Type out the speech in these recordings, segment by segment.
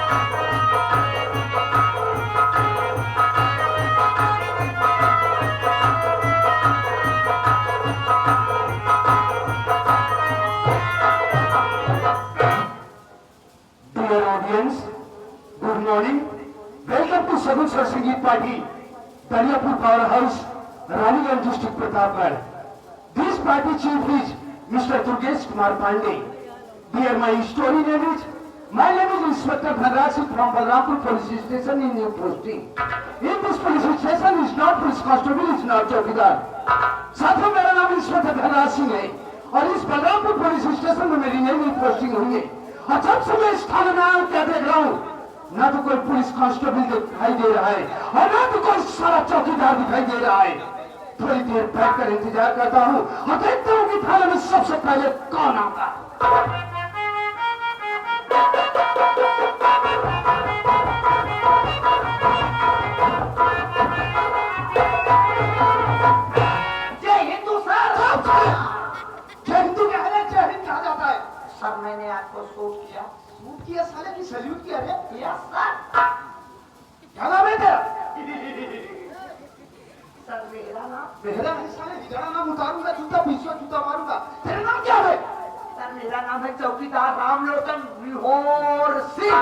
Good morning. Welcome to Sagun Sar Sangeet Party, Daliapur Powerhouse, Raniganj District, Pratapgarh. This party chief is Mr. Durgesh Kumar Pandey. Dear, my story name is, my name is Inspector Dhanraj Singh from Balrampur Police Station in new posting. In this police station is not police constable, is not चौकीदार. साथियों, मेरा नाम inspector Dhanraj Singh है और इस Balrampur police station में मेरी नई पोस्टिंग हुई है। और जब से मैं इस थाने में आया क्या देख रहा हूँ, ना तो कोई पुलिस कांस्टेबल दिखाई दे रहा है और ना तो कोई सारा चौकीदार दिखाई दे रहा है। थोड़ी देर बैठकर इंतजार करता हूँ और देखता हूँ कि थाने में सबसे पहले कौन आता। जय हिंदू सर। जय हिंदू क्या है? जय हिंद कहा जाता है। सर मैंने आपको शूट किया। शूट किया साले की सैल्यूट किया रे। Yes sir. क्या नाम है तेरा? सर मेरा नाम। मेरा है साले, तेरा नाम उतारूंगा, जूता पीछे जूता मारूंगा। तेरा नाम क्या है? सर मेरा नाम है चौकीदार रामलोचन निहोर सिंह।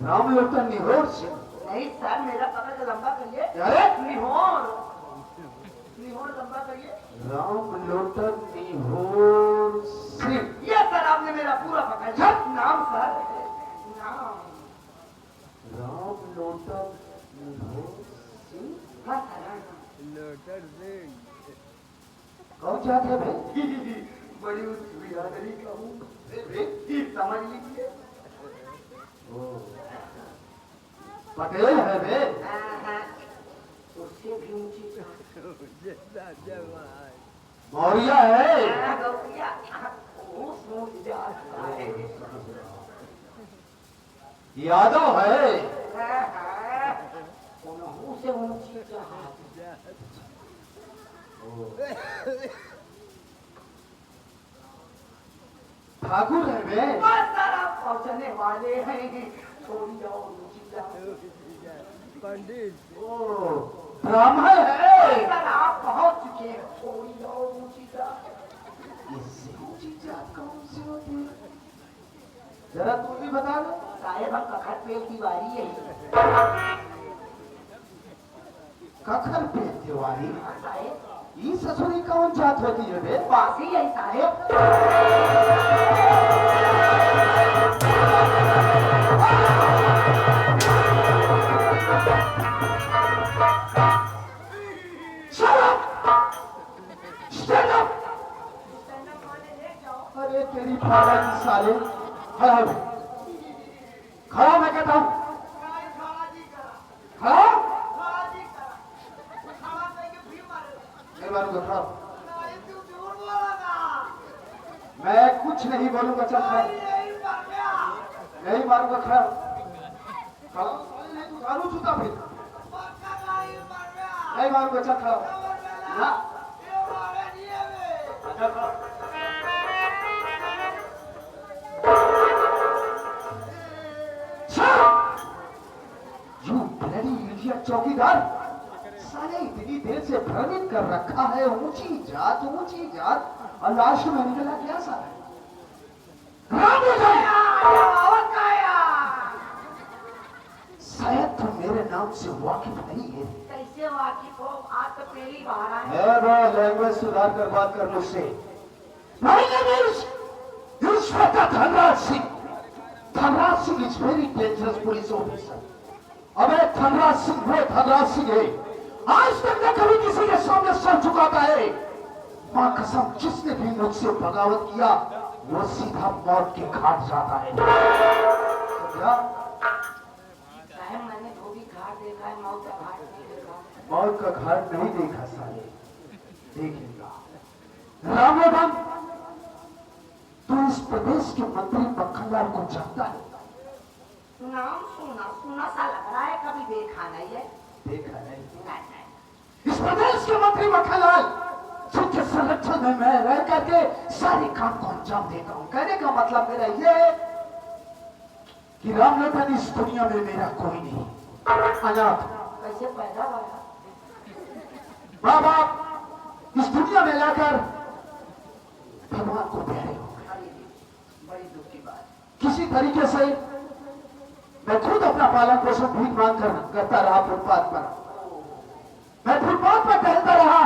रामलोचन निहोर सिंह? नहीं सर, मेरा पकड़ लंबा करिए। अरे निहोर निहोर लंबा करिए। रामलोचन निहोर सिंह। ये सर आपने मेरा पूरा पकड़ लिया। नाम सर, नाम रामलोचन निहोर सिंह। हाँ सर। लोटन सिंह। कौन जात है भाई? बड़ी बिरादरी का हूँ, समझ लीजिए। पटेल है बे? उससे भी ऊंची मौर्य है? यादव है? उसे ऊंची ठाकुर है बे? सर आप पहुंचने वाले हैं, थोड़ी और ऊंची पंडित। ओ ब्राह्मण है? सर आप पहुंच चुके हैं, थोड़ी और ऊंची इससे ऊंची जात कौन सी होती है? जरा तू भी बता दो। साहेब हम कखर पेड़ की बारी है। कखर पे तिवारी? साहेब ये ससुरी कौन जात होती है बे? बासी है साहेब। अरे तेरी फाड़ा की साले, खड़ा हो, खड़ा मैं कहता हूँ, खड़ा नहीं मारूंगा, खड़ा। मैं कुछ नहीं बोलूंगा, चल खड़ा, नहीं मारूंगा, खड़ा खड़ा नहीं तू गालू जूता फिर नहीं मारूंगा, चल खड़ा ना, चल खड़ा। चौकीदार साले इतनी देर से भ्रमित कर रखा है, ऊंची जात और लास्ट में निकला क्या साला? शायद तुम मेरे नाम से वाकिफ नहीं है। कैसे वाकिफ हो? आप तो पहली बार आए। लैंग्वेज सुधार कर बात कर मुझसे। Inspector Dhanraj Singh. Dhanraj Singh is very dangerous police officer. अबे धनराज सिंह वो धनराज सिंह है, आज तक न कभी किसी के सामने सर झुकाता है। मां कसम, जिसने भी मुझसे बगावत किया वो सीधा मौत के घाट जाता है। साहब मैंने धोबी घाट देखा है, मौत का घाट नहीं देखा। मौत का घाट नहीं देखा साले, देखेगा। रामोदम, तू इस प्रदेश के मंत्री मक्खनलाल को जानता है? नाम सुना सा लग रहा है, कभी देखा नहीं है। देखा नहीं? नहीं। इस प्रदेश के मंत्री मक्खनलाल जिनके संरक्षण में मैं रह करके सारे काम को अंजाम देता हूँ। कहने का मतलब मेरा ये कि रामलोटन इस दुनिया में मेरा कोई नहीं, अनाथ। कैसे पैदा हुआ? माँ बाप इस दुनिया में लाकर भगवान को प्यारे हो गए। अरे बड़ी दुख की बात। किसी तरीके से मैं खुद अपना पालन पोषण भीख मांग कर करता रहा फुटपाथ पर। मैं फुटपाथ पर टहलता रहा।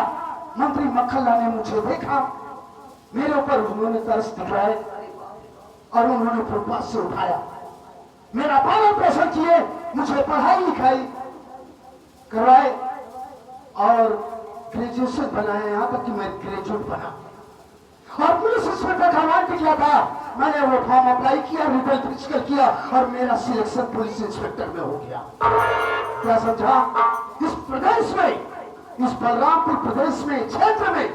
मंत्री मक्खनलाल ने मुझे देखा, मेरे ऊपर उन्होंने तरस दिखाए और उन्होंने फुटपाथ से उठाया, मेरा पालन पोषण किए, मुझे पढ़ाई लिखाई करवाए और ग्रेजुएशन बनाया, यहाँ तक कि मैं ग्रेजुएट बना। और पुलिस इंस्पेक्टर का नाम निकला था, मैंने वो फॉर्म अप्लाई किया, रिटर्न फिजिकल किया और मेरा सिलेक्शन पुलिस इंस्पेक्टर में हो गया। क्या समझा? इस प्रदेश में, इस बलरामपुर प्रदेश में, क्षेत्र में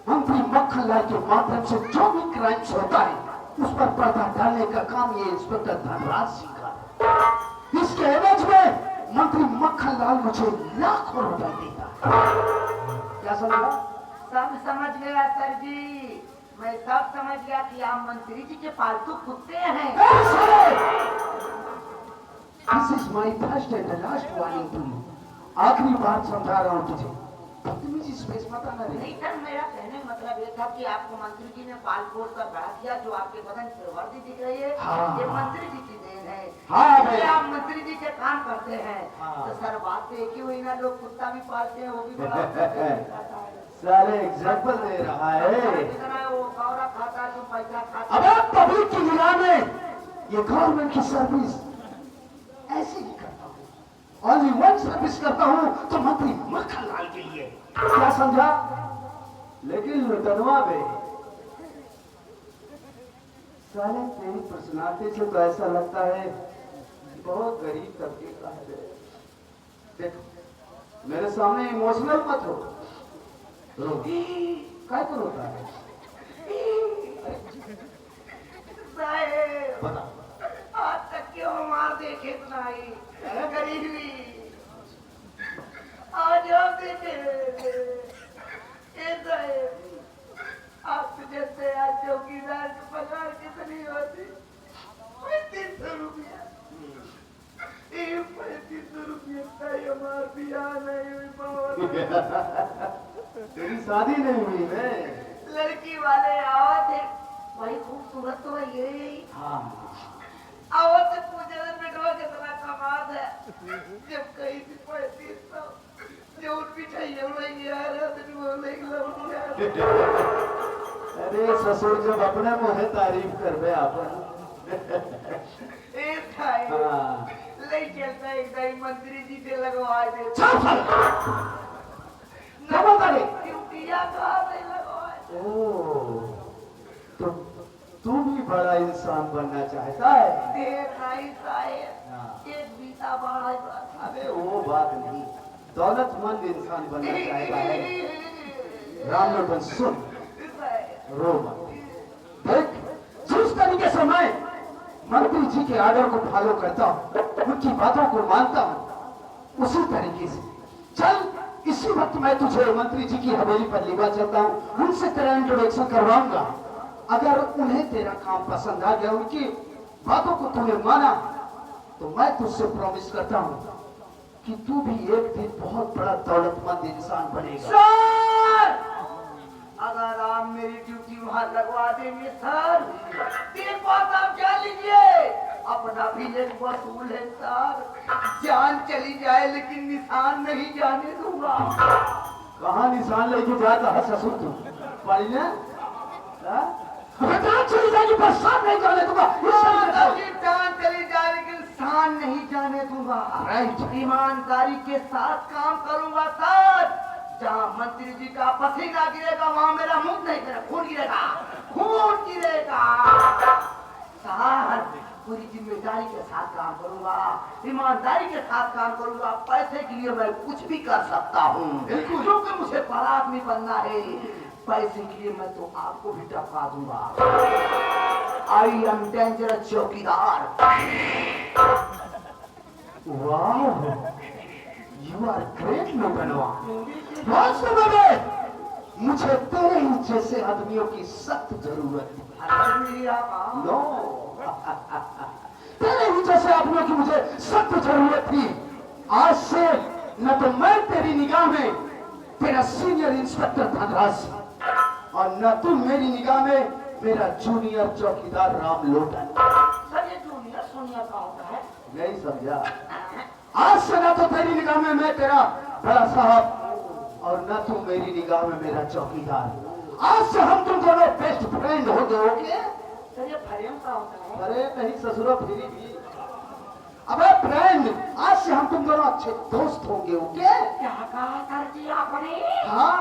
मंत्री मक्खनलाल के माध्यम से जो भी क्राइम्स होता है उस पर पर्दा डालने का काम ये इंस्पेक्टर धनराज सिंह का। इसके एवज में मंत्री मक्खनलाल मुझे लाखों रुपए देता है। क्या समझा? सब समझ गया सर जी, मैं सब समझ गया कि आप मंत्री जी के पालतू कुत्ते हैं। This is my first and the last warning to you. आखिरी बार समझा रहा हूँ तुझे, बदतमीजी स्पेस मत आना रे। नहीं सर, मेरा कहने का मतलब ये था कि आपको मंत्री जी ने पाल पोस कर बढ़ा दिया, जो आपके बदन से वर्दी दिख रही है, हाँ। ये मंत्री जी की देन है। हाँ इसलिए भाई। आप मंत्री जी के काम करते हैं। हाँ। तो सर बात तो एक ही हुई ना, लोग कुत्ता भी पालते हैं, वो भी बड़ा सारे एग्जाम्पल दे रहा है। जितना वो कौरा खाता है, जो पैसा खाता अब आप पब्लिक की निगाह में ये गवर्नमेंट की सर्विस ऐसे ही करता हूँ, ओनली वन सर्विस करता हूँ तो मंत्री मक्खनलाल के लिए। क्या समझा? लेकिन लुटनवा बे, साले तेरी पर्सनालिटी से तो ऐसा लगता है बहुत गरीब तबके का है। देखो मेरे सामने इमोशनल मत हो। काय को रोता है? साहेब, बता। आज तक क्यों मार देखे इतना ही गरीबी, आज आप देखे आप जैसे आज चौकीदार की पगार कितनी होती? 3500 रुपया। 3500 रुपया का ये मार दिया नहीं हुई बहुत। तेरी शादी नहीं हुई है? लड़की वाले आवा थे, बड़ी खूबसूरत तो है ये। हाँ। आवा से पूछे बेटवा कितना कमात है, जब कही थी 3500, जो उठ भी चाहिए बोलेंगे यार, तो बोलेंगे अरे ससुर जब अपने मुँह तारीफ कर बे अपन। एक था हाँ। ले चलता एक मंत्री जी से लगवा दे। ड्यूटिया कहाँ से लगवाए? तो तू भी बड़ा इंसान बनना चाहता है? देख नहीं साहेब, हाँ। एक बीता बड़ा है बस। अबे वो बात नहीं, दौलतमंद इंसान बनना चाहता है। रामलोटन सुन, रो मत। देख, जिस तरीके से मैं मंत्री जी के आर्डर को फॉलो करता हूँ, उनकी बातों को मानता हूँ, उसी तरीके से चल। इसी वक्त मैं तुझे मंत्री जी की हवेली पर लेवा चलता हूँ, उनसे तेरा इंट्रोडक्शन करवाऊंगा। अगर उन्हें तेरा काम पसंद आ गया, उनकी बातों को तूने माना, तो मैं तुझसे प्रॉमिस करता हूँ कि तू भी एक दिन बहुत बड़ा दौलतमंद इंसान बनेगा। सर, अगर आप मेरी ड्यूटी वहाँ लगवा देंगे सर, एक बात आप जान लीजिए, अपना भी एक वसूल है सर। जान चली जाए लेकिन निशान नहीं जाने दूंगा। कहाँ निशान लेके जाता है ससुर तू? पढ़ ले? जान चली जाएगी पर शान नहीं जाने दूंगा। जान चली जाए लेकिन शान नहीं जाने दूंगा। राइट। ईमानदारी के साथ काम करूंगा सर। जहाँ मंत्री जी का पसीना गिरेगा वहाँ मेरा मुंह नहीं गिरेगा, खून गिरेगा, खून गिरेगा। सर, पूरी जिम्मेदारी के साथ काम करूंगा, ईमानदारी के साथ काम करूंगा। पैसे के लिए मैं कुछ भी कर सकता हूँ, क्योंकि मुझे बड़ा आदमी बनना है। पैसे के लिए मैं तो आपको भी टपका दूंगा। आई एम डेंजरस चौकीदार। वाह, यू आर ग्रेट लोगनवा। बहुत समय में मुझे तेरे ही जैसे आदमियों की सख्त जरूरत है। नो, तेरे न तो मैं तेरी निगाह में तेरा सीनियर इंस्पेक्टर धनराज और न तुम मेरी निगाह में मेरा जूनियर चौकीदार राम लोटन। सर ये जूनियर सोनियर का होता है। नहीं समझा? आज से न तो तेरी निगाह में मैं तेरा बड़ा साहब और न तुम मेरी निगाह में मेरा चौकीदार। आज से हम तुम दोनों बेस्ट फ्रेंड हो गए। ओके? सर ये फ्रेम का होता है। अरे नहीं ससुरा फिरी भी। अबे फ्रेंड, आज से हम तुम दोनों अच्छे दोस्त होंगे। ओके? क्या कहा सर जी आपने? हाँ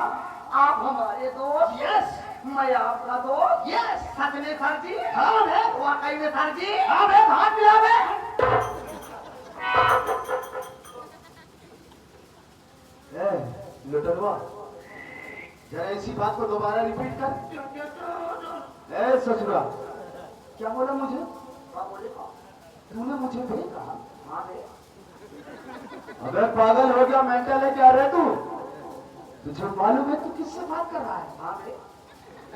आप हमारे दोस्त? यस मैं आपका दोस्त? यस। सच में सर जी? हाँ बे। वाकई में सर जी? हाँ बे, भाग मिला बे। लुटनवा, जरा इसी बात को दोबारा रिपीट कर। ए ससुरा, क्या बोला मुझे? हाँ बोले हाँ। तूने मुझे देखा? हाँ बे। अबे पागल हो गया, मेंटल है क्या रे तू? तुझे मालूम है तू किससे बात कर रहा है? हाँ बे।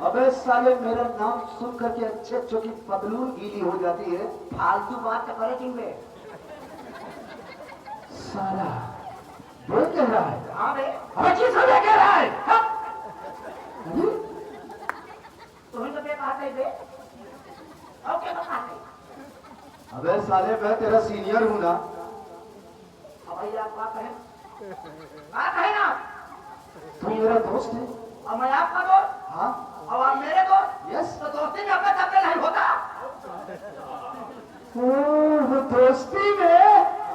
अबे साले, मेरा नाम सुन करके अच्छे अच्छों की पतलून गीली हो जाती है। फालतू बात करे तुम बे। साला वो कह रहा है। हाँ बे। अबे किस वजह कह रहा है? हाँ? अरे, तुम्हें तो बे कहते बे। और क्या कहते? अबे साले, मैं तेरा सीनियर हूं ना। अब भैया आप बात कहें। बात कहें ना। तू मेरा दोस्त है। और मैं आपका दोस्त हाँ और आप मेरे दोस्त। यस। तो दोस्ती में अपने सबके नहीं होता। ओह, दोस्ती में?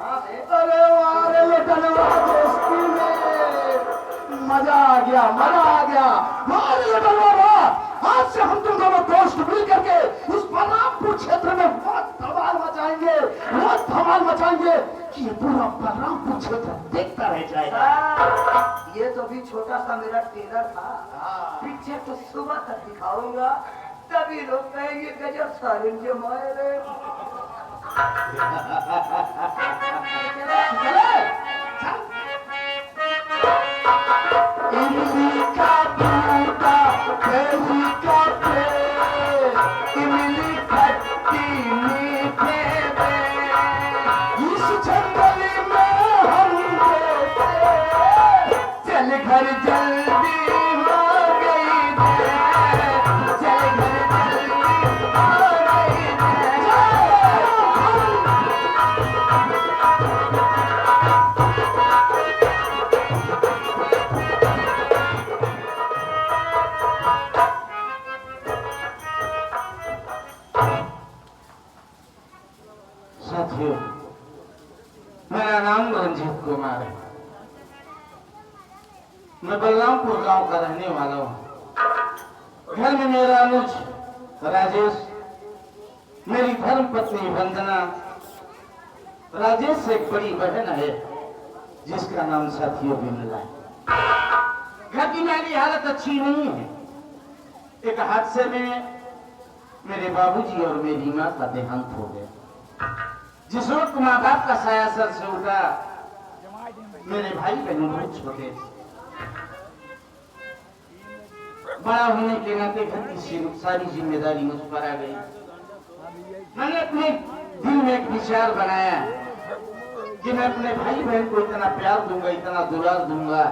हाँ बे। अरे वाह रे लटनवा, दोस्ती में मजा आ गया, मजा आ गया। वाह रे लटनवा, वाह। आज से हम तुम दोनों दोस्त मिल करके इस बलरामपुर क्षेत्र में बहुत धमाल मचाएंगे, बहुत धमाल मचाएंगे कि ये पूरा बलरामपुर क्षेत्र देखता रह जाएगा। ये तो भी छोटा सा मेरा टेलर था। पीछे तो सुबह तक दिखाऊंगा, तभी लोग कहेंगे गजब सारिन के मारे। इमली का बूटा, कैरी का पेड़, इमली खट्टी मीठे में, इस जंगल में हम रहते, चल घर जल्दी हो गई देर, चल घर जल्दी हो गई देर। साथियों, मेरा नाम रंजीत कुमार है। मैं बलरामपुर गांव का रहने वाला हूँ। घर में मेरा अनुज राजेश, मेरी धर्म पत्नी वंदना, राजेश से एक बड़ी बहन है जिसका नाम साथियों विमला है। घर की मेरी हालत अच्छी नहीं है। एक हादसे में मेरे बाबूजी और मेरी माँ का देहांत हो गया। जिस वक्त माँ बाप का साया सर से उठा, मेरे भाई बहन बहुत छोटे थे। बड़ा होने के नाते घर की सारी जिम्मेदारी मुझ पर आ गई। मैंने अपने दिल में एक विचार बनाया कि मैं अपने भाई बहन को इतना प्यार दूंगा, इतना दुलार दूंगा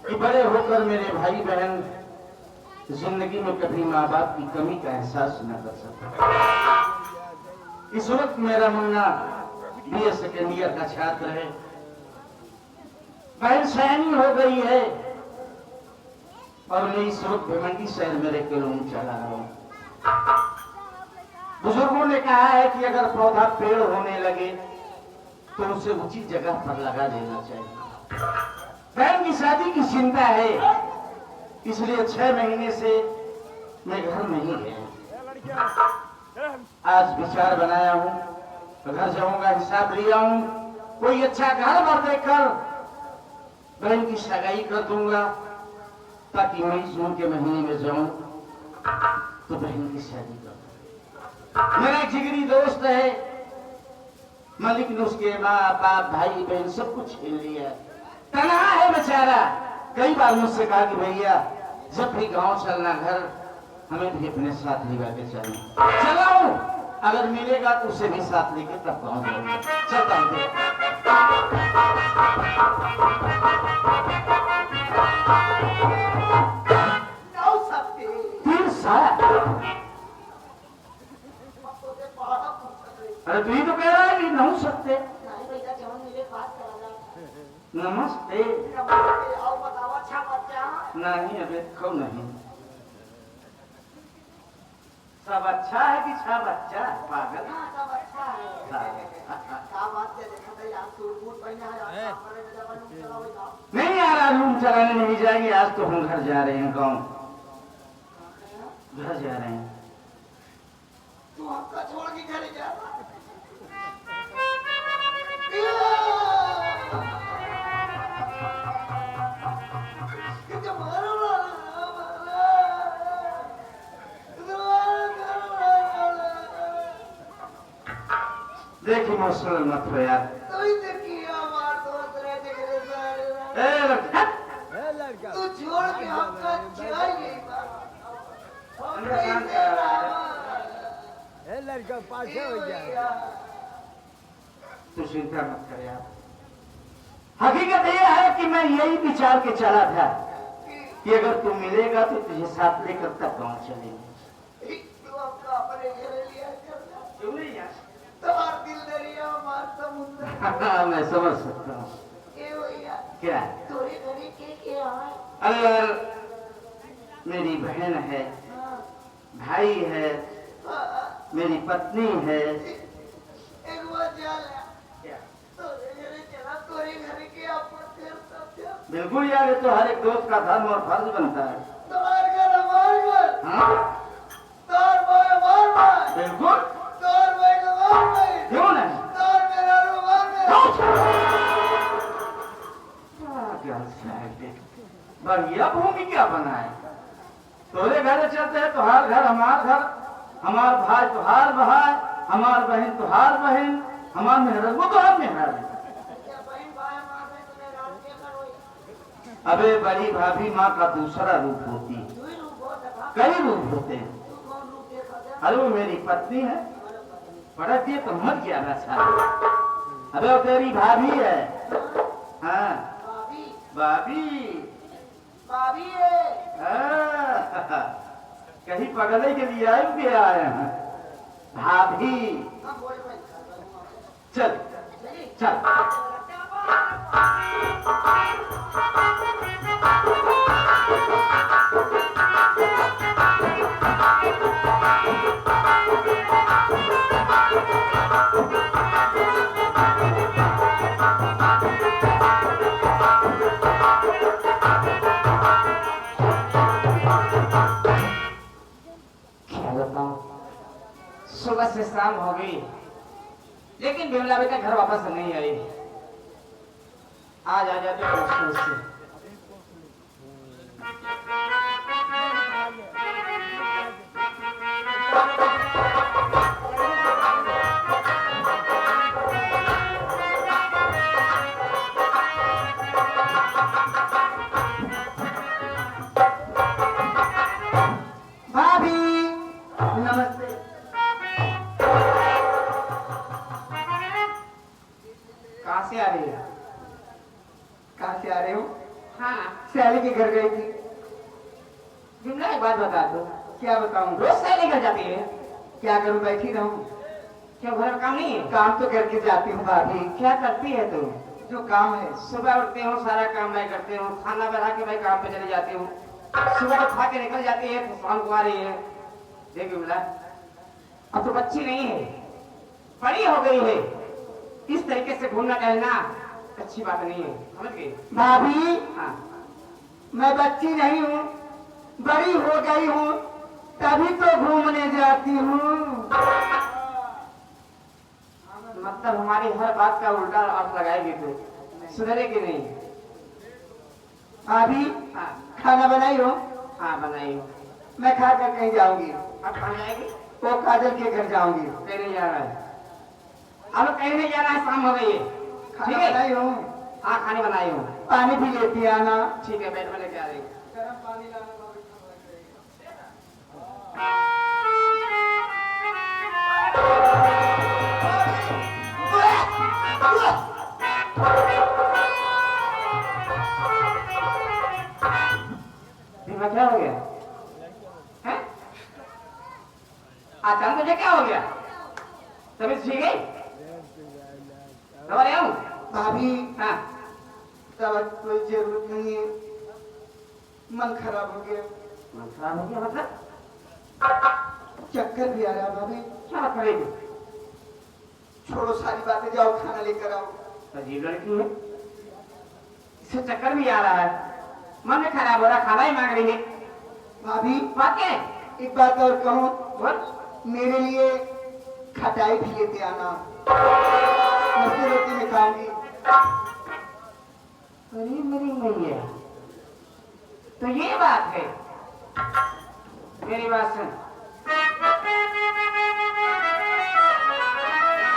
कि बड़े होकर मेरे भाई बहन जिंदगी में कभी माँ बाप की कमी का एहसास न कर सके। इस वक्त मेरा मुन्ना बीए सेकेंड ईयर का छात्र है। बहन सयानी हो गई है और मैं इस वक्त भिवंडी शहर में रह के रूम चला रहा हूँ। बुजुर्गों ने कहा है कि अगर पौधा पेड़ होने लगे तो उसे उचित जगह पर लगा देना चाहिए। बहन की शादी की चिंता है, इसलिए 6 महीने से मैं घर में ही है। आज विचार बनाया हूँ, घर जाऊंगा, हिसाब लिया हूँ, कोई अच्छा घर पर देखकर बहन की सगाई कर दूंगा ताकि मई जून के महीने में जाऊं तो बहन की शादी कर। मेरा जिगरी दोस्त है, मालिक ने उसके माँ बाप भाई बहन सब कुछ छीन लिया। तनहा है बेचारा। कई बार मुझसे कहा कि भैया जब भी गांव चलना घर हमें भी अपने साथ लेकर के चलना। चला हूं, अगर मिलेगा तो उसे भी साथ लेके तब गाँव जाऊंगा। चलता हूँ। नौ सकते 3 साल। तो से पहाड़ा पूछ रहे अरे तू ही तो कह रहा है कि नहीं सकते। नहीं भैया जवन मेरे बात कराना नमस्ते। नमस्ते आओ बताओ अच्छा बच्चा नहीं अबे खो नहीं। सब अच्छा है कि सब अच्छा है पागल। हाँ सब अच्छा है क्या बात है देखा था यार सूट बूट पहना है यार काम करे में जब लोग चला होगा नहीं यार आज रूम चलाने नहीं जाएंगे। आज तो हम घर जा रहे हैं गाँव। घर जा रहे हैं। तू हमका छोड़ के घर जा देखिए इमोशनल मत हो यार। ए लड़का ए लड़का तू छोड़ के हमका चाहिए ए लड़का पाछे हो जा तू चिंता मत कर यार। हकीकत यह है कि मैं यही विचार के चला था कि अगर तू मिलेगा तो तुझे साथ लेकर तब गाँव चलेंगे। तू हमका अपने घर लिया करना क्यों नहीं यार? तुम्हार दिल दरिया मार समुद्र हाँ, मैं समझ सकता हूँ। ए भैया क्या तोरे घरे के है अगर मेरी बहन है, भाई है, मेरी पत्नी है। एक बार जा ले तोरे घरे चला तोरे घरे के अपन फिर सब बिल्कुल यार ये तो हर एक दोस्त का धर्म और फर्ज बनता है। तुम्हार घर हमार घर हाँ तोर भाई हमार भाई बिल्कुल तोर भाई हमार भाई क्यों नहीं। तोर मेरा हमार मेरा बढ़िया भूमि क्या बनाए। तोरे घर चलते हैं तुहार घर हमार घर, हमार भाई तुहार भाई, हमार बहन तुहार बहन, हमार मेहर वो तुहार मेहर। क्या बहन भाई हमार भाई तुम्हें रात के करो अबे बड़ी भाभी माँ का दूसरा रूप होती है। तू ही रूप हो सका कई रूप होते हैं। तू कौन रूप है सजा अरे वो मेरी पत्नी है। बड़ा दिए तो मत किया अच्छा। अबे वो तेरी भाभी है। हाँ भाभी भाभी। भाभी है हाँ, कहीं पगले के लिए आए के आए हैं। भाभी हम बोल रहे चल चलिए चल। क्या बताऊं, सुबह से शाम हो गई लेकिन बिमला बेटा घर वापस नहीं आई। आज आ जाते मुश्किल से। भाभी नमस्ते। कहाँ से आ रही है? कहाँ से आ रहे हो? हाँ सहेली के घर गई थी। बिमला एक बात बता दो। क्या बताऊं? रोज सहेली घर जाती है। क्या करूं बैठी रहूं? क्या घर में काम नहीं है? काम तो करके जाती हूँ भाभी। क्या करती है तुम? जो काम है सुबह उठती हूँ सारा काम मैं करती हूँ, खाना बना के मैं काम पे चली जाती हूँ, सुबह खा के निकल जाती है तो शाम को आ रही है। देख बिमला अब तो बच्ची नहीं है, बड़ी हो गई है। इस तरीके से घूमना टहलना अच्छी बात नहीं है, समझ गई? भाभी हाँ मैं बच्ची नहीं हूँ बड़ी हो गई हूँ तभी तो घूमने जाती हूँ मतलब हमारी हर बात का उल्टा अर्थ लगाएगी तो सुधरेगी नहीं। भाभी हाँ खाना बनाई हो हाँ बनाई हो। मैं खा कर कहीं जाऊंगी अब कहाँ जाएगी? वो काजल के घर जाऊंगी कहीं नहीं जाना है। अब कहीं नहीं जाना है, शाम हो गई है। ठीक खाना है? बनाई हो हाँ खाने बनाई हूँ। पानी भी लेती आना ठीक है बैठ में लेके आ रही हूँ। गर्म पानी लाना हो गया? तबीयत ठीक है? दवा ले आऊं? भाभी हाँ। दवा की कोई जरूरत नहीं है, मन खराब हो गया, मन खराब हो गया मतलब? चक्कर भी आ रहा भाभी। क्या बात करेगी? छोड़ो सारी बातें, जाओ खाना लेकर आओ। अजीब लड़की है, इसे चक्कर भी आ रहा है, मन भी खराब हो रहा, खाना ही मांग रही है। भाभी बात क्या है? एक बात और कहूँ, बोल। मेरे लिए खटाई भी लेते आना, मस्ती रोटी में खाऊंगी। अरे मेरी मैया, तो ये बात है। मेरी बात सुन।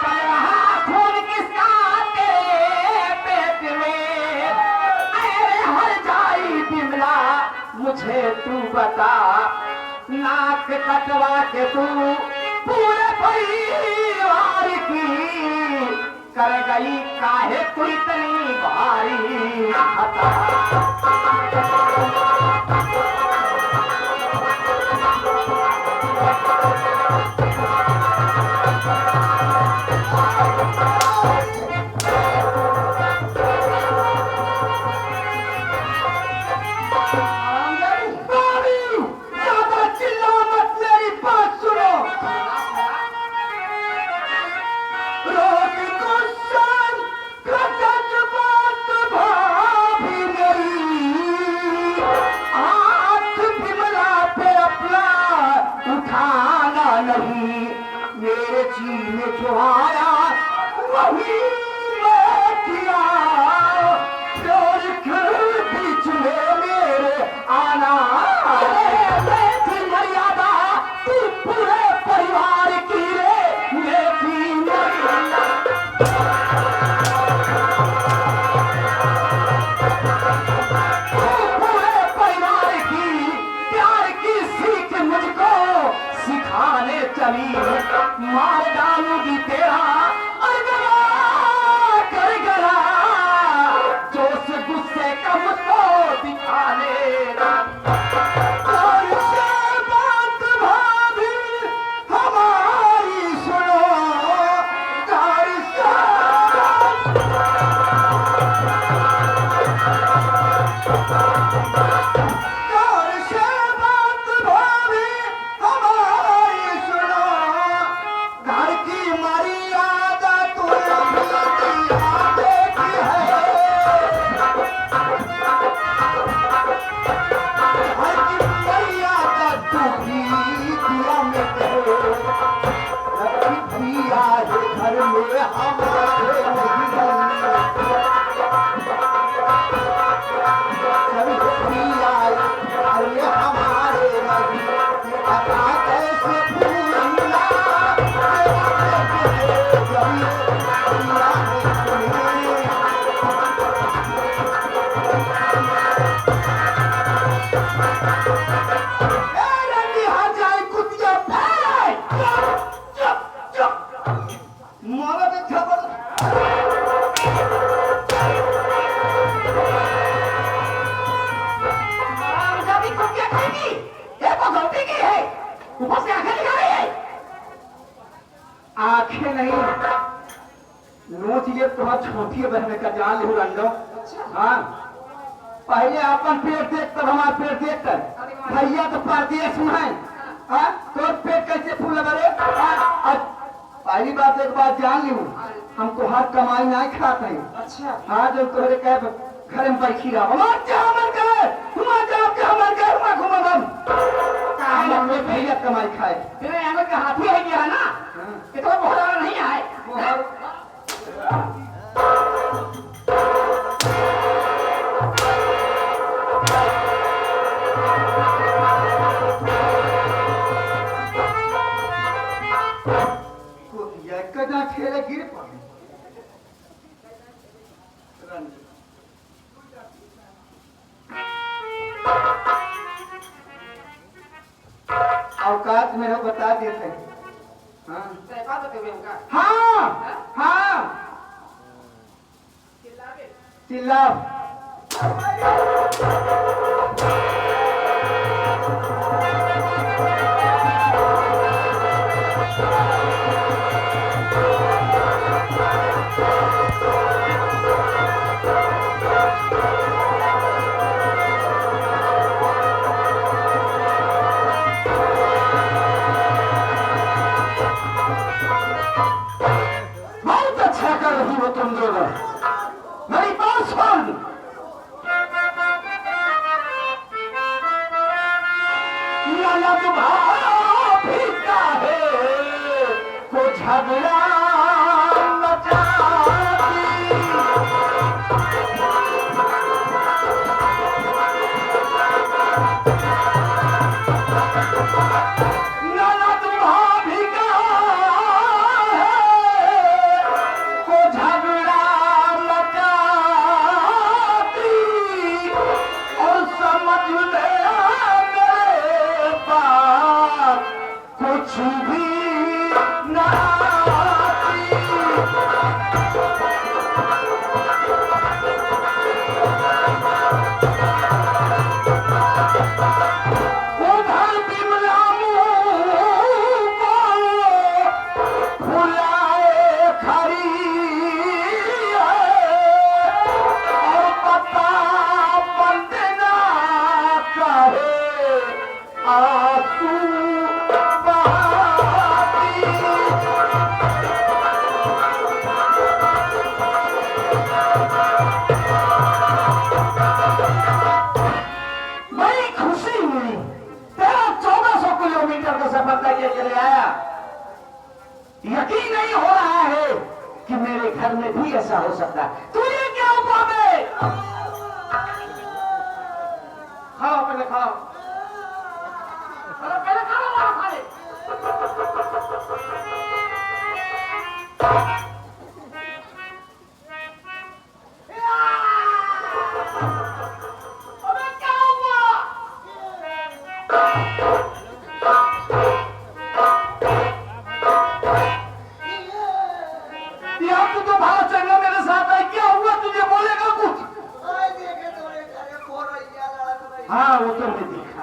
चल रहा खून किसका तेरे पेट में, अरे हर जाई बिमला मुझे तू बता, नाक कटवा के तू पूरे परिवार की कर गई काहे तू इतनी भारी खता। मेरे जी में जो आया वही मैं किया, प्यार के बीच में मेरे आना मैं थी मर्यादा, तू पूरे परिवार की रे मैं थी मर्यादा। पूरे परिवार की प्यार की सीख मुझको सिखाने चली, मार डालूंगी तेरा अरगला कर गला, जोश गुस्से का मुझको दिखाने। और ये बात भाभी हमारी सुनो, और से बात भाभी हमारी सुनो, घर की मर्यादा देखी है, घर की मर्यादा तू भी दिया में कहो, रखी आज घर में हमारे नहीं बनने, सभी आज घर में हमारे नहीं, पता कैसे भूला आंखें नहीं नोच लिए तुम्हारा छोटी बहन का जान ले रंडो। हाँ पहले अपन पेट देख तब हमारा पेट देख कर, भैया तो परदेश में है, हाँ तो पेट कैसे फूल लगा रे? पहली बात एक बात जान ली हूँ, हम तुहार कमाई नहीं खाते हैं। अच्छा हाँ जो तुम्हारे कह घर में बैठी रहा भैया कमाई खाए, तेरे यहाँ का हाथी है गया ना, ये तो बहुत नहीं आए। खेले गिर पड़े औकात में हो बता देते हैं। हाँ हाँ चिल्ला तुम दोनों, मेरी बात सुन। ननद भाभी का है को झगड़ा मचाती, ननद भाभी का है को झगड़ा मचाती, और समझ में मेरे बात कुछ भी ना आती। उधर बिमला मुंह को फुलाए खड़ी है, और पता बंदना कहे आंसू बहाती। बड़ी खुशी हुई, तेरा 1400 किलोमीटर का सफर तय चले आया। यकीन नहीं हो रहा है कि मेरे घर में भी ऐसा हो सकता है। तुझे क्या हुआ है? खाओ पहले खाओ, पहले खाओ, मारो खा ले। अबे क्या हुआ? यार तू तो भाग चलना मेरे साथ है, क्या हुआ तुझे? बोलेगा कुछ? हाँ वो तो मैं देखा।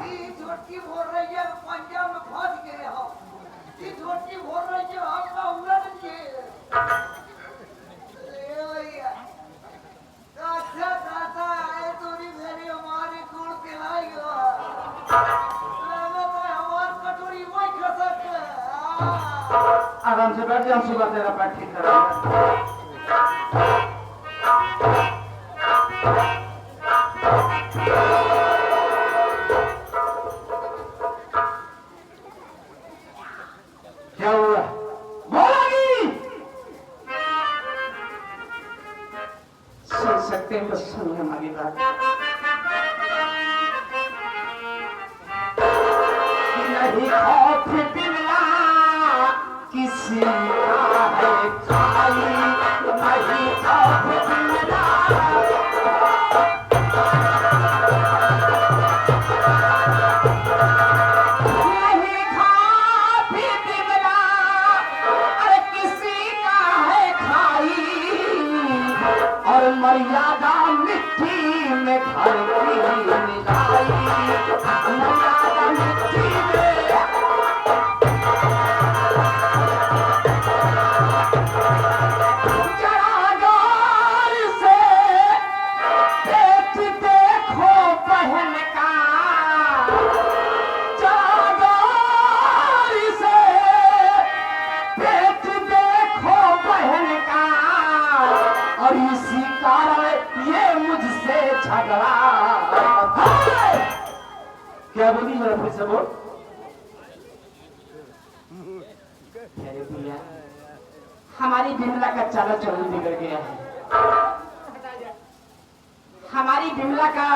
आराम से बैठ जा, सुबह तेरा पेट ठीक करेगा। क्या हुआ? बोलेगी? सुन सकते हैं, बस सुन हमारी बात। नहीं खौफ बिमला किसी का है खाली, नहीं खौफ बिमला। नहीं खौफ बिमला, अरे किसी का है खाई, और मर्यादा मिट्टी में घर की मिलाई, मर्यादा मिट्टी में। चरागार से पेट देखो बहन का, चरागार से पेट देखो बहन का, और इसी कारण ये मुझसे झगड़ा। क्या बोली मेरा फिर से बोल? अरे भैया, हमारी बिमला का चाला चलन बिगड़ गया है। हमारी बिमला का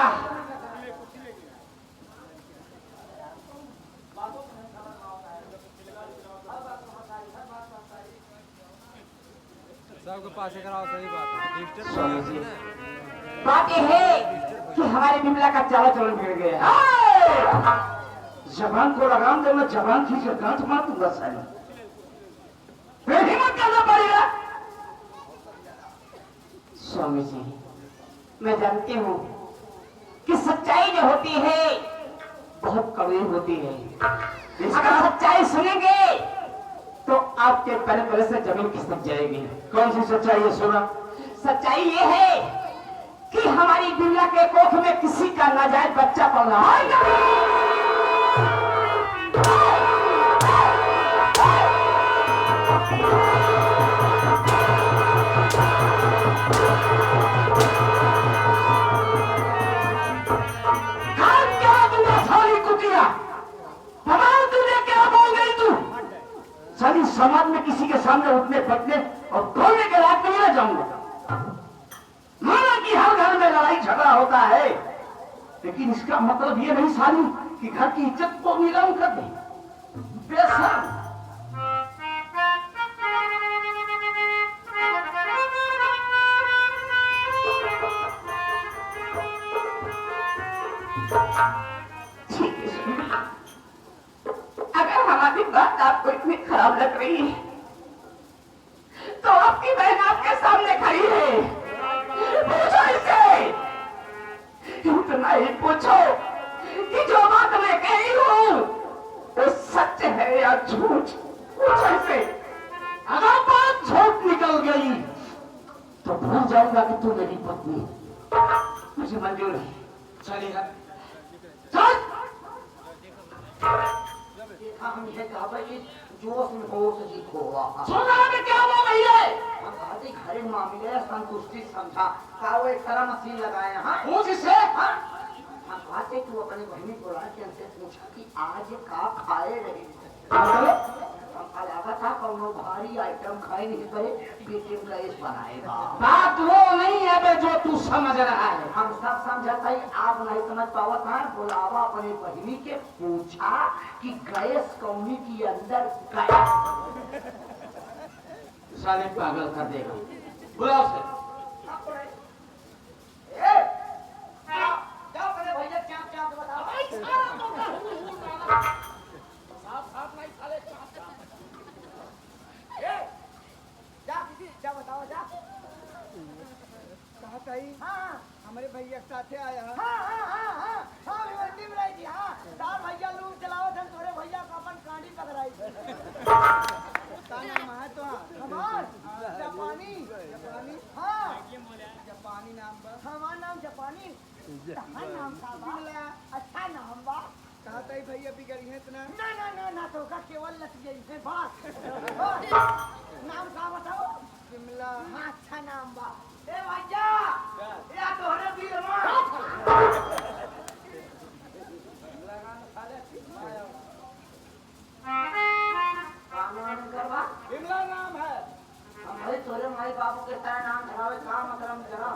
सबको पास कराओ, सही बात है। डिजिटल स्वामी जी, बात यह है कि हमारी बिमला का चाला चलन बिगड़ गया है। जबान को लगाम देना, जबान खींच कर गांठ मार दूंगा साले। हिम्मत करना पड़ेगा। स्वामी जी, मैं जानती हूँ कि सच्चाई जो होती है बहुत कड़वी होती है। अगर सच्चाई सुनेंगे तो आपके पहले पहले से जमीन खिसक जाएगी। कौन सी सच्चाई है? सुना। सच्चाई ये है कि हमारी बिमला के कोख में किसी का नाजायज बच्चा पल रहा है। निपटने और तोड़ने के लायक नहीं रह जाऊंगा। माना कि हर घर में लड़ाई झगड़ा होता है, लेकिन इसका मतलब ये नहीं साली कि घर की इज्जत को नीलाम कर दे। बेशर्म। ठीक है सुनिए, अगर हमारी बात आपको इतनी खराब लग रही है तो आपकी बहन आपके सामने खड़ी है, पूछो इसे। इतना ही पूछो कि जो बात मैं कही हूँ वो सच है या झूठ, पूछो इसे। अगर बात झूठ निकल गई तो भूल जाऊंगा कि तू मेरी पत्नी। मुझे मंजूर है, चलेगा। चल। देखा हम ये कहा कि जोश में होश सीखो। सुना में क्या हो गई है? हम कहते घरे मामले संतुष्टि समझा का वो एक तरह मशीन लगाए। हाँ पूछ इसे। हाँ हम कहते तू अपनी बहनी को ला के हमसे पूछा कि आज का खाए रहे। हम लगा था कौनो भारी आइटम खाए नहीं करे बेटे का इस बनाएगा। बात वो नहीं है बे जो तू समझ रहा है। हम सब समझता ही आप नहीं समझ पावत हैं। बुलावा अपनी बहनी के पूछा कि गैस कौनी की अंदर गया। साले पागल कर देगा। बुलाओ उसे। जाओ अपने भैया चाप चाप बताओ। क्या बताओ जा। कहा ताई हाँ हमारे भैया के साथे आया है। हाँ हाँ हाँ हाँ हाँ विवंती में रही थी। हाँ तार भैया लूट चलावत हैं तोरे भैया को अपन कांडी पकड़ाई। का नाम है तो हमार जापानी। जापानी हाँ जापानी नाम बा। हमार नाम जापानी। तहार नाम का बा? अच्छा नाम बा। कहा ताई भैया बिगड़ी है इतना। ना ना ना ना तो का केवल लट गई है बात। नाम का बताओ। शिमला हाँ अच्छा नाम बा। ए भैया या तोहरे बिल में करवा शिमला नाम है। हम भाई तोरे माई बाबू के तरह नाम धरावे काम अकरम करा।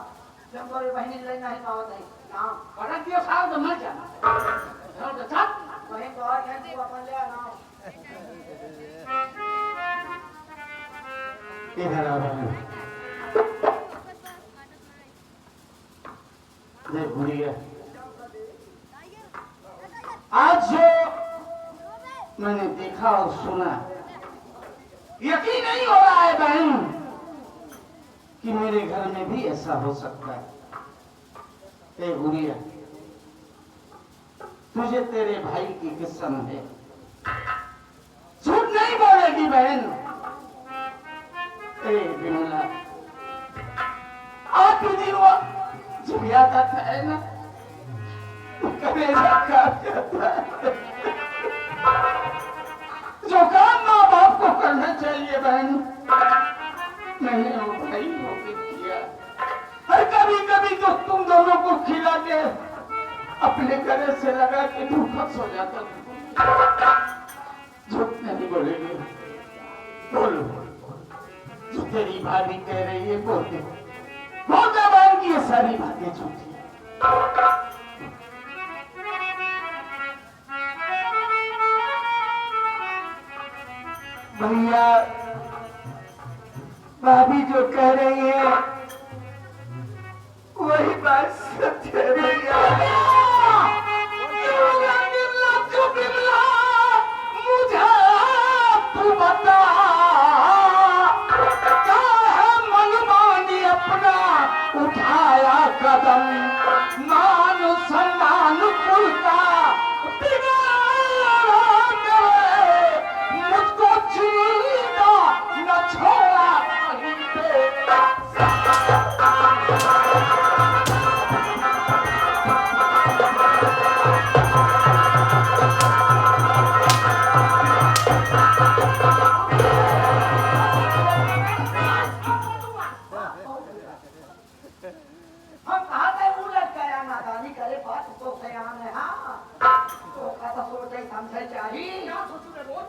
जब तोरे बहनी ले नहीं पावत है नाम पटक दियो साहब तो मर जाना। चल तो चल। वहीं तो और है तू अपन ले नाम। इधर आ रहा है। देख गुड़िया, आज जो मैंने देखा और सुना, यकीन नहीं हो रहा है बहन कि मेरे घर में भी ऐसा हो सकता है। ए गुड़िया, तुझे तेरे भाई की कसम है, झूठ नहीं बोलेगी बहन। ए बिमला, आखिरी दिन वो जब याद आता है ना, कलेजा काट जाता है। जो काम माँ बाप को करना चाहिए बहन, मैंने वो भाई होके किया। और कभी कभी तो तुम दोनों को खिला के अपने गले से लगा के भूखा सो जाता था। झूठ नहीं बोलेगी, बोलो। जो तेरी भाभी कह रही है बोल दे, बोल दे बहन की ये सारी बातें झूठी है। भैया, भाभी जो कह रही है वही बात सत्य है भैया। मुझे तू बता, क्या है मनमानी अपना उठाया कदम, मान सम्मान कुल का बिगाड़ा करे, मुझको जीना न छोड़ा कहीं पे। हम कहा थे उलट गया नादानी करे बात तो सयान है। हाँ तो कहा सोचे समझे चाहिए।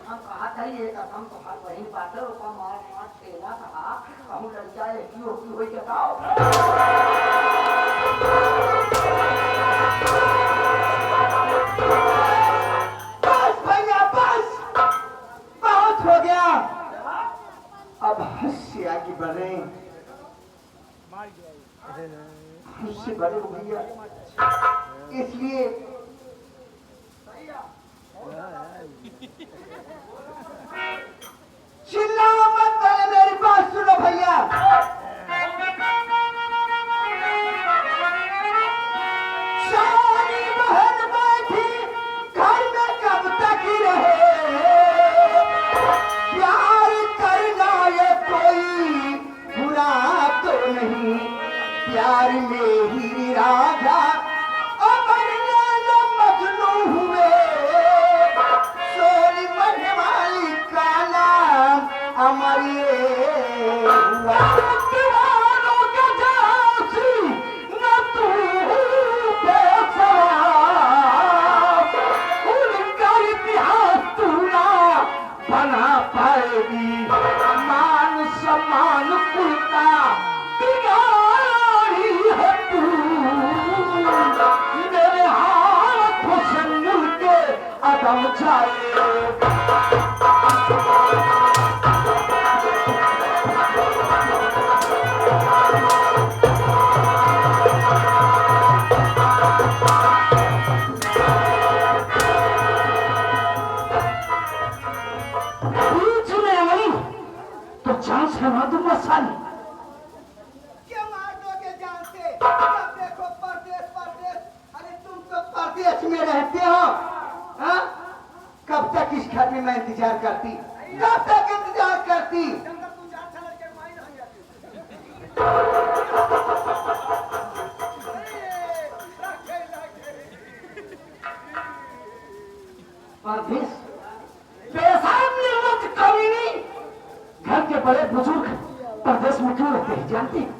हम कहा था ये कसम तो हर वही बात है उसका मार मार खेला है क्यों क्यों होई बताओ बस भैया बस, बहुत हो गया। अब हंस आगे बढ़े, हमसे बड़े हो भैया, इसलिए चिल्लाओ मत, पहले मेरी बात सुनो भैया। सारी बहन बैठी घर में कब तक ही रहे, प्यार करना ये कोई बुरा तो नहीं, प्यार में ही राजा अमर लैला मजनू हुए, सोनी मनवाली का नाम अमर ये हुआ। दीवारों के जैसी न तू बेसवार, उनका इतिहास तू ना बना पाएगी, मान सम्मान कुलता बिगाड़ी है तू, मेरे हाथों से मिलके अदम जाए। बीच में आई तो जान से मार दूंगा साली। क्यों मार दोगे जान से? जब देखो परदेश परदेश। अरे तुम तो परदेश में रहते हो, हाँ? कब तक इस घर में मैं इंतजार करती, कब तक इंतजार करती। जंगल तू जा चल के माई नहीं आती। रखे रखे। परदेश बेसाम निर्लज कमीनी, घर के बड़े बुजुर्ग परदेश में क्यों रहते हैं जानती हैं?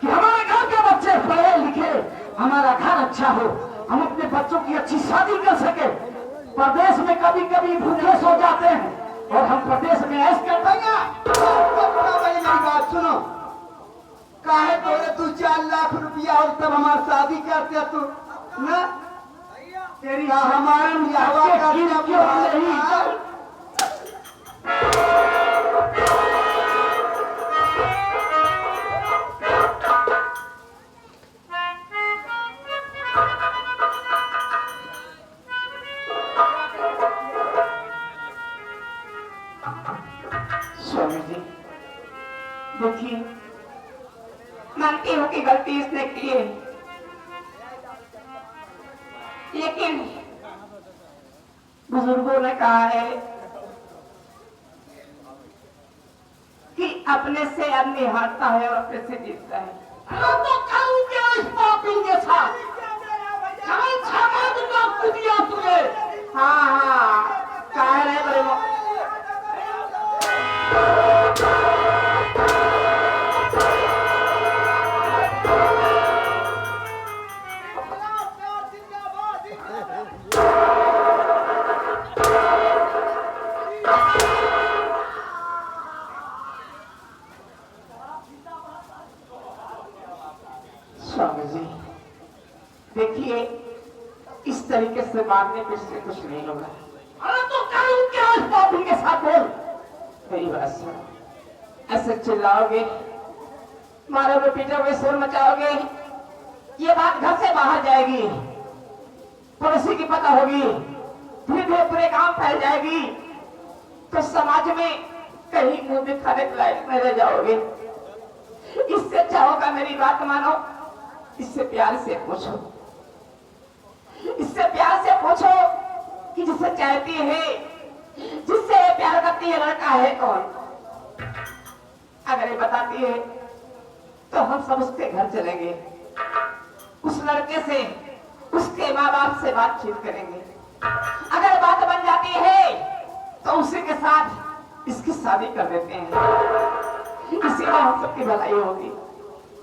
कि हमारे घर के बच्चे पढ़े लिखे, हमारा घर अच्छा हो, हम अपने बच्चों की अच्छी शादी कर सके। परदेश में कभी कभी भूखे सो जाते हैं और हम प्रदेश में ऐश कर भैया। मेरी बात सुनो, काहे तोरे तू 4 लाख रुपया और तब हमारी शादी करते तू ना, तेरी हमारे हवा का क्यों नहीं। स्वामी जी देखिए, मानती हूँ कि गलती इसने की है, लेकिन बुजुर्गों ने कहा है कि अपने से आदमी हारता है और अपने से जीतता है। तो करूं क्या इस पापी के साथ? दिया तुझे। हाँ हाँ कह रहे बड़े स्वामी जी देखिए, इस तरीके से मारने पे इससे कुछ नहीं होगा। अरे तो करूं क्या इस पापी के साथ? बोल। मेरी बात सुनो, ऐसे चिल्लाओगे, मारोगे, पीटोगे, शोर मचाओगे, ये बात घर से बाहर जाएगी, पड़ोसी की पता होगी, धीरे धीरे पूरे गांव फैल जाएगी, तो समाज में कहीं मुंह दिखाने के लायक नहीं रह जाओगे। इससे अच्छा होगा मेरी बात मानो, इससे प्यार से पूछो, इससे प्यार से पूछो कि जिसे चाहती है, जिससे ये प्यार करती है, लड़का है कौन? अगर ये बताती है तो हम सब उसके घर चलेंगे, उस लड़के से, उसके माँ बाप से बातचीत करेंगे। अगर बात बन जाती है तो उसी के साथ इसकी शादी कर देते हैं, इसी में हम सबकी भलाई होगी।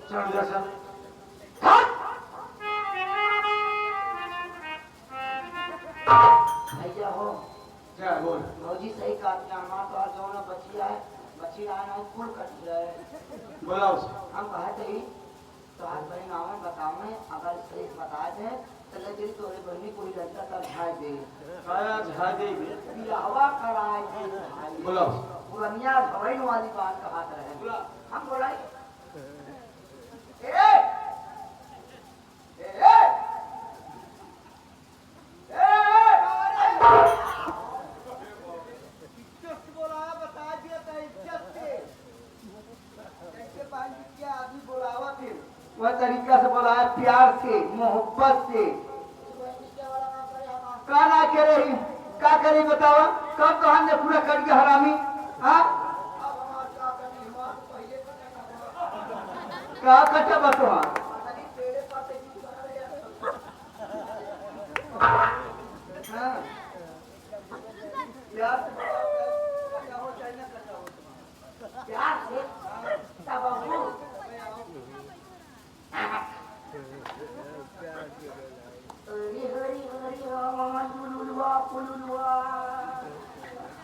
चल जा सर। भैया हो क्या बोल? मौजी सही कहा, हमारा तो आज जो बचिया है बच्ची आना कुल कट जाए बोला उसे। हम कहते ही तो आज बहन आवे बताओ में अगर सही बता दे तो ले जरी तोरे बहनी कोई लड़का तब झाड़ दे काया झाड़ देगी। बियाहवा कराए दे भाई बोला उसे। पुरनिया भवन वाली बात कहत रहे बोला। हम बोलाई ए ए इज्जत से बोलाया बता दिया था इज्जत से कैसे बांध के आदमी बोलावा थे वह तरीका से बोला है, प्यार से, मोहब्बत से। का ना करे ही, का करी बतावा? कब तो हमने पूरा कर दिया हरामी? हाँ? अब हमार क्या करनी हमार पहले का कटे बतवा? पेड़े पाते की हाँ? प्यार क्या हो चाहे ना करता हो प्यार से तब वो हरी हरी हरी राम पुलुलवा पुलुलवा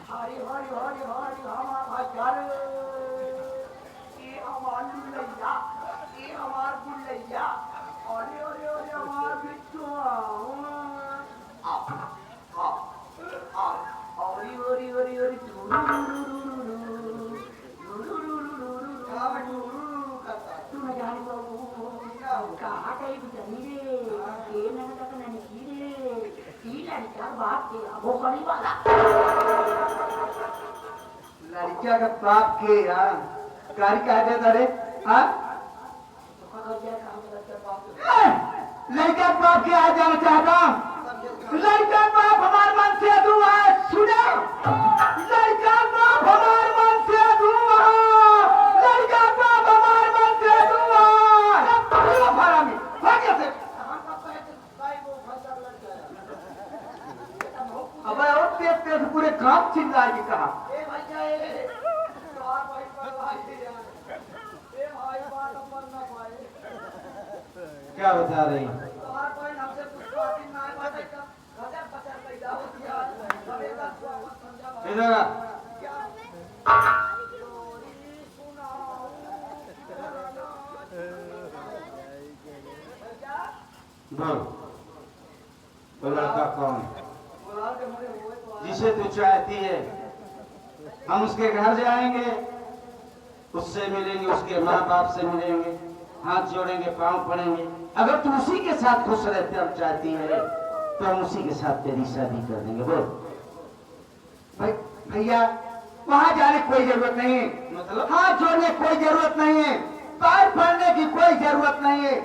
हरी हरी हरी हरी राम भजन ये हमार लुलैया ये हमार बुलैया अरे अरे अरे हमार बिट्टू हरी हरी हरी हरी तू न जाने बाबू कहाँ गई बिचारी रे ये नन तक नन की रे ये लड़का बाप के अबो करी वाला लड़किया का बाप के हाँ कारी कह देता रे हाँ तो खबर क्या काम करते बाप लड़का के बाप के आ जाना चाहता लड़का बाप हमारे मन से दूर है सुनो लड़का बाप हमारे मन से दूर है लड़का बाप हमारे मन से दूर है पूरा भरा में भाग्य से अबे और तेज तेज पूरे काम चिल्लाएगी कहा ए भैया ए चार भाई पर भाई ए भाई बात पर ना भाई क्या बता रही चार भाई हमसे कुछ बात ना है भाई का गजब बचा पैदा हो गया हमें का समझा भाई इधर आ। क्या बोल वो लड़का कौन जिसे तू चाहती है हम उसके घर जाएंगे उससे मिलेंगे उसके माँ बाप से मिलेंगे हाथ जोड़ेंगे पांव पड़ेंगे अगर तू उसी के साथ खुश रहते हम चाहती है तो हम उसी के साथ तेरी शादी कर देंगे बोल भाई भैया वहां जाने की कोई जरूरत नहीं है मतलब हाथ जोड़ने की कोई जरूरत नहीं है पैर पड़ने की कोई जरूरत नहीं है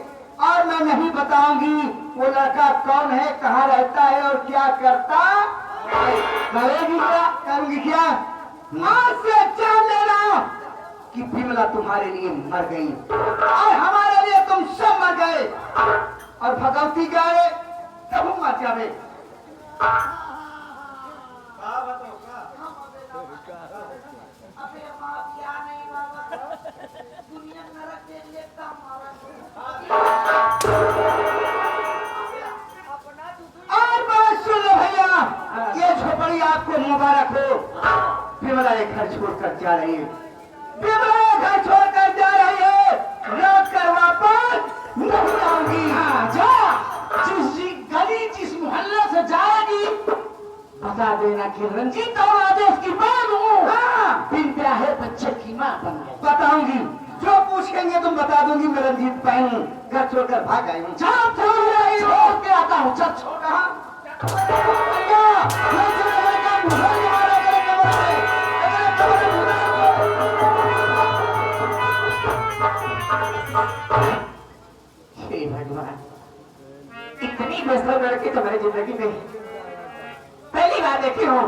और मैं नहीं बताऊंगी वो लड़का कौन है कहाँ रहता है और क्या करता करेगी क्या करूंगी क्या आज से जान लेना कि बिमला तुम्हारे लिए मर गई और हमारे लिए तुम सब मर गए और भगवती गए तब हम मर जावे अबे बाप क्या नहीं बाबा दुनिया नरक के लिए काम मारा अपना और बात सुन लो भैया ये झोपड़ी आपको मुबारक हो बिमला ये घर छोड़कर जा रही है बिमला ये घर छोड़कर जा रही है लौट कर वापस नहीं आऊंगी हाँ जा जिस गली जिस मोहल्ले से जाएगी बता देना कि रंजीत और आदेश की बात हूँ हाँ बिन ब्याहे बच्चे की माँ बन गए बताऊंगी जो पूछेंगे तुम बता दूंगी मैं रंजीत पाई हूँ घर छोड़कर भाग आई हूँ छोड़ के आता हूँ चल छोड़ भगवान इतनी बेहतर लड़की तो मेरी जिंदगी में पहली बार देखी हूँ